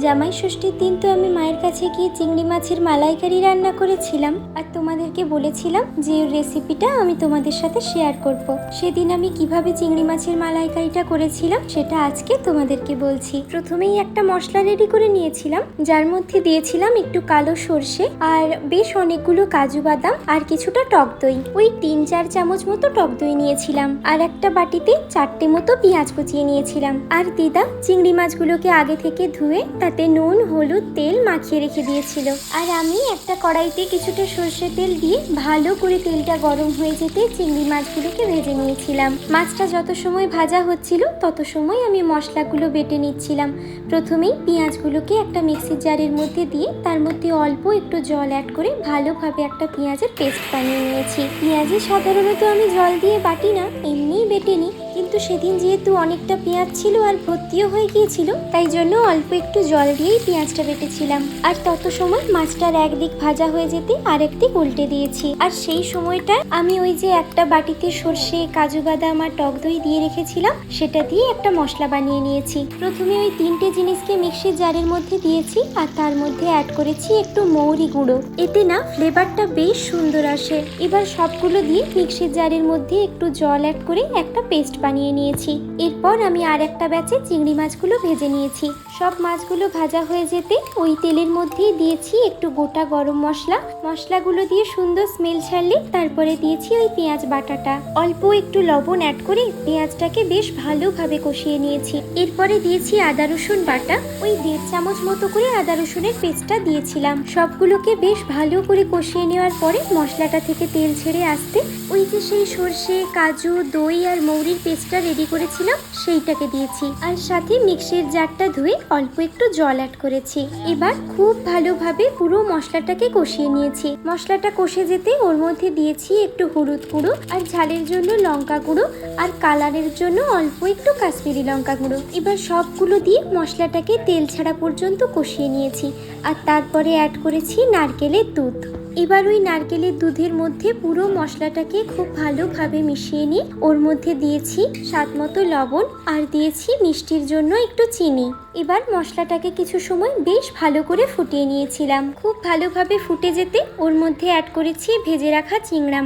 জামাই ষষ্ঠীর দিন তো আমি মায়ের কাছে গিয়ে চিংড়ি মাছের মালাইকারি রান্না করেছিলাম আর তোমাদেরকে বলেছিলাম যে ওর রেসিপিটা আমি তোমাদের সাথে শেয়ার করব। সেদিন আমি কিভাবে চিংড়ি মাছের মালাইকারিটা করেছিলাম সেটা আজকে তোমাদেরকে বলছি। প্রথমেই একটা মশলা রেডি করে নিয়েছিলাম, যার মধ্যে দিয়েছিলাম একটু কালো সর্ষে আর বেশ অনেকগুলো কাজু বাদাম আর কিছুটা টক দই। ওই 3-4 চামচ মতো টক দই নিয়েছিলাম আর একটা বাটিতে 4টে মতো পেঁয়াজ কুচিয়ে নিয়েছিলাম। আর দিদা চিংড়ি মাছগুলোকে আগে থেকে ধুয়ে তাতে নুন, হলুদ, তেল মাখিয়ে রেখে দিয়েছিল। আর আমি একটা কড়াইতে কিছুটা সর্ষে তেল দিয়ে ভালো করে তেলটা গরম হয়ে যেতে চিংড়ি মাছগুলোকে ভেজে নিয়েছিলাম। মাছটা যত সময় ভাজা হচ্ছিল তত সময় আমি মশলাগুলো বেটে নিচ্ছিলাম। প্রথমেই পেঁয়াজগুলোকে একটা মিক্সির জারের মধ্যে দিয়ে তার মধ্যে অল্প একটু জল অ্যাড করে ভালোভাবে একটা পেঁয়াজের পেস্ট বানিয়ে নিয়েছি। পেঁয়াজে সাধারণত আমি জল দিয়ে বাটি না, এমনিই বেটে নিই, কিন্তু সেদিন যেহেতু অনেকটা পেঁয়াজ ছিল আর ভর্তিও হয়ে গিয়েছিল তাই জন্য অল্প একটু জল দিয়েই পেঁয়াজটা বেটেছিলাম। আর তত সময় মাছটার একদিক ভাজা হয়ে যেতে আরেক দিক উল্টে দিয়েছি। আর সেই সময়টা আমি ওই যে একটা বাটিতে সর্ষে, কাজু বাদাম আর টক দই দিয়ে রেখেছিলাম সেটা দিয়ে একটা মশলা বানিয়ে নিয়েছি। প্রথমে ওই 3টে জিনিসকে মিক্সির জারের মধ্যে দিয়েছি আর তার মধ্যে অ্যাড করেছি একটু মৌরি গুঁড়ো, এতে না ফ্লেভারটা বেশ সুন্দর আসে। এবার সবগুলো দিয়ে মিক্সির জারের মধ্যে একটু জল অ্যাড করে একটা পেস্ট বানিয়ে নিয়েছি। এরপর আমি আর একটা ব্যাচে চিংড়ি মাছগুলো ভেজে নিয়েছি। সব মাছগুলো ভাজা হয়ে যেতে ওই তেলের মধ্যেই দিয়েছি একটু গোটা গরম মশলা। মশলাগুলো দিয়ে সুন্দর স্মেল ছাড়লে তারপরে দিয়েছি ওই পেঁয়াজ বাটাটা। অল্প একটু লবণ অ্যাড করে পেঁয়াজটাকে বেশ ভালোভাবে কষিয়ে নিয়েছি। এরপরে দিয়েছি আদা রসুন বাটা, ওই 1.5 চামচ মতো করে আদা রসুনের পেস্টটা দিয়েছিলাম। সবগুলোকে বেশ ভালো করে কষিয়ে নেওয়ার পরে মশলাটা থেকে তেল ছেড়ে আসতে ওই যে সেই সর্ষে, কাজু, দই আর মৌরির পেস্টটা রেডি করেছিলাম সেইটাকে দিয়েছি। আর সাথে মিক্সির জারটা ধুয়ে অল্প একটু জল অ্যাড করেছি। এবার খুব ভালোভাবে পুরো মশলাটাকে কষিয়ে নিয়েছি। মশলাটা কষে যেতে ওর মধ্যে দিয়েছি একটু হলুদ গুঁড়ো আর ঝালের জন্য লঙ্কা গুঁড়ো আর কালারের জন্য অল্প একটু কাশ্মীরি লঙ্কা গুঁড়ো। এবার সবগুলো দিয়ে মশলাটাকে তেল ছাড়া পর্যন্ত কষিয়ে নিয়েছি। আর তারপরে অ্যাড করেছি নারকেলের দুধ। এবার ওই নারকেলের দুধের মধ্যে পুরো মশলাটাকে খুব ভালোভাবে মিশিয়ে নিয়ে ওর মধ্যে দিয়েছি স্বাদ মতো লবণ আর দিয়েছি মিষ্টির জন্য একটু চিনি। এবার মশলাটাকে কিছু সময় বেশ ভালো করে ফুটিয়ে নিয়েছিলাম। খুব ভালোভাবে ফুটে যেতে ওর মধ্যে অ্যাড করেছি ভেজে রাখা চিংড়া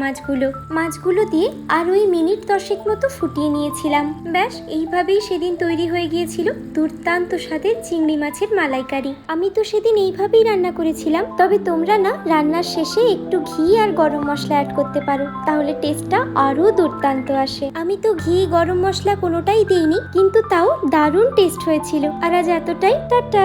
মাছগুলো দিয়ে আর ওই মিনিট 10 মতো ফুটিয়ে নিয়েছিলাম। ব্যাস এইভাবেই সেদিন তৈরি হয়ে গিয়েছিল দুর্দান্ত স্বাদের চিংড়ি মাছের মালাইকারি। আমি তো সেদিন এইভাবেই রান্না করেছিলাম, তবে তোমরা না রান্নার শেষে একটু ঘি আর গরম মশলা অ্যাড করতে পারো, তাহলে টেস্টটা আরো দুর্দান্ত আসে। আমি তো ঘি, গরম মশলা কোনোটাই দিইনি, কিন্তু তাও দারুণ টেস্ট হয়েছিল। আর আজ এতটাই, টাটা।